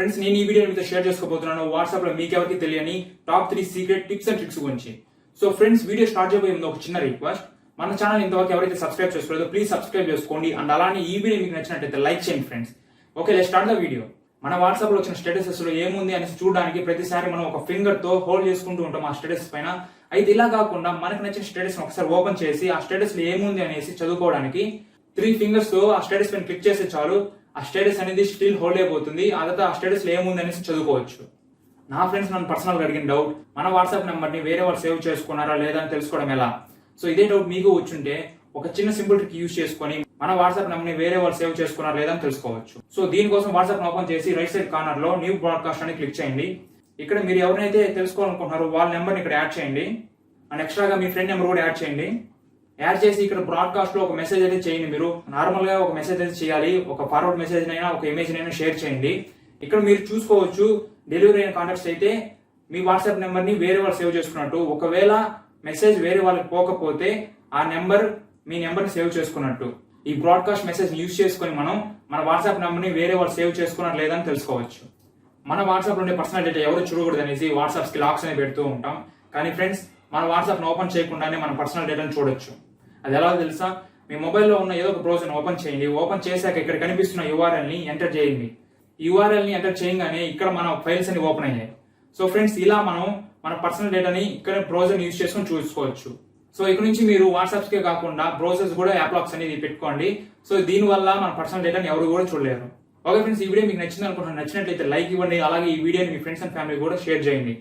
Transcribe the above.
Friends, నేను ఈ video మీతో షేర్ చేసుకోబోతున్నాను వాట్సాప్ లో మీకు ఎవరికి తెలియని top 3 secret tips and tricks గురించి. సో ఫ్రెండ్స్, వీడియో స్టార్ట్ చేయబోయే ముందు ఒక చిన్న రిక్వెస్ట్. మన ఛానల్ ఇంతవరకు ఎవరైతే సబ్స్క్రైబ్ చేసుకోలేదో ప్లీజ్ సబ్స్క్రైబ్ చేసుకోండి. అండ్ అలానే ఈ వీడియో మీకు నచ్చినట్లయితే లైక్ చేయండి friends. Okay, let's start the video. మన వాట్సాప్ లో వచ్చిన స్టేటసెస్ లో ఏముంది అనేసి చూడడానికి ప్రతిసారి మనం ఒక ఫింగర్ తో హోల్డ్ చేసుకుంటూ ఉంటాం ఆ స్టేటస్ పైన. అయితే ఇలా కాకుండా మనకు నచ్చిన స్టేటస్ ఒకసారి ఓపెన్ చేసి ఆ స్టేటస్ లో ఏముంది అనేసి చదువుకోవడానికి 3 ఫింగర్స్ తో ఆ స్టేటస్ పైన క్లిక్ చేస్తే చాలు, ఆ స్టేటస్ అనేది స్టిల్ హోల్డ్ అయిపోతుంది. ఆ తర్వాత ఆ స్టేటస్ లో ఏముంది అనేసి చదువుకోవచ్చు. నా ఫ్రెండ్స్ నన్ను పర్సనల్ గా అడిగిన డౌట్, మన వాట్సాప్ నెంబర్ ని వేరే వాళ్ళు సేవ్ చేసుకున్నారా లేదా అని తెలుసుకోవడం ఎలా? సో ఇదే డౌట్ మీకు వచ్చుంటే ఒక చిన్న సింపుల్ ట్రిక్ యూజ్ చేసుకొని మన వాట్సాప్ నెంబర్ ని వేరే వాళ్ళు సేవ్ చేసుకున్నారా లేదా అని తెలుసుకోవచ్చు. సో దీనికోసం వాట్సాప్ ఓపెన్ చేసి రైట్ సైడ్ కార్నర్ లో న్యూ బ్రాడ్కాస్ట్ అని క్లిక్ చేయండి. ఇక్కడ మీరు ఎవరైతే తెలుసుకోవాలనుకుంటున్నారో వాళ్ళ నెంబర్ ని ఇక్కడ యాడ్ చేయండి. అండ్ ఎక్స్ట్రాగా మీ ఫ్రెండ్ నెంబర్ కూడా యాడ్ చేయండి. యాడ్ చేసి ఇక్కడ బ్రాడ్కాస్ట్ లో ఒక మెసేజ్ అయితే చేయండి. మీరు నార్మల్ గా ఒక మెసేజ్ అయితే చేయాలి. ఒక ఫార్వర్డ్ మెసేజ్ అయినా ఒక ఇమేజ్ అయినా షేర్ చేయండి. ఇక్కడ మీరు చూసుకోవచ్చు డెలివరీ అయిన కాంటాక్ట్స్ అయితే మీ వాట్సాప్ నెంబర్ ని వేరే వాళ్ళు సేవ్ చేసుకున్నట్టు. ఒకవేళ మెసేజ్ వేరే వాళ్ళకి పోకపోతే ఆ నెంబర్ మీ నెంబర్ ని సేవ్ చేసుకున్నట్టు. ఈ బ్రాడ్కాస్ట్ మెసేజ్ యూజ్ చేసుకుని మనం మన వాట్సాప్ నెంబర్ ని వేరే వాళ్ళు సేవ్ చేసుకున్నట్టు లేదని తెలుసుకోవచ్చు. మన వాట్సాప్ లో ఉండే పర్సనల్ డేటా ఎవరు చూడకూడదు అనేసి వాట్సాప్స్ కి లాక్స్ అనేవి పెడుతూ ఉంటాం. కానీ ఫ్రెండ్స్, మన వాట్సాప్ ఓపెన్ చేయకుండానే మన పర్సనల్ డేటాను చూడొచ్చు. అది ఎలా తెలుసా? మీ మొబైల్లో ఉన్న ఏదో ఒక బ్రౌజర్ ఓపెన్ చేయండి. ఓపెన్ చేశాక ఇక్కడ కనిపిస్తున్న URL ని ఎంటర్ చేయండి. URL ని ఎంటర్ చేయగానే ఇక్కడ మన ఫైల్స్ అన్ని ఓపెన్ అయ్యాయి. సో ఫ్రెండ్స్, ఇలా మనం మన పర్సనల్ డేటాని ఇక్కడ బ్రౌజర్ యూజ్ చేసుకొని చూసుకోవచ్చు. సో ఇక్కడ నుంచి మీరు వాట్సాప్స్ కే కాకుండా బ్రౌజర్స్ కూడా యాప్ లాక్స్ అనేది పెట్టుకోండి. సో దీని వల్ల మన పర్సనల్ డేటాని ఎవరు కూడా చూడలేరు. ఓకే ఫ్రెండ్స్, ఈ వీడియో మీకు నచ్చింది అనుకుంటున్నాను. నచ్చినట్లయితే లైక్ ఇవ్వండి. అలాగే ఈ వీడియోని మీ ఫ్రెండ్స్ అండ్ ఫ్యామిలీ కూడా షేర్ చేయండి.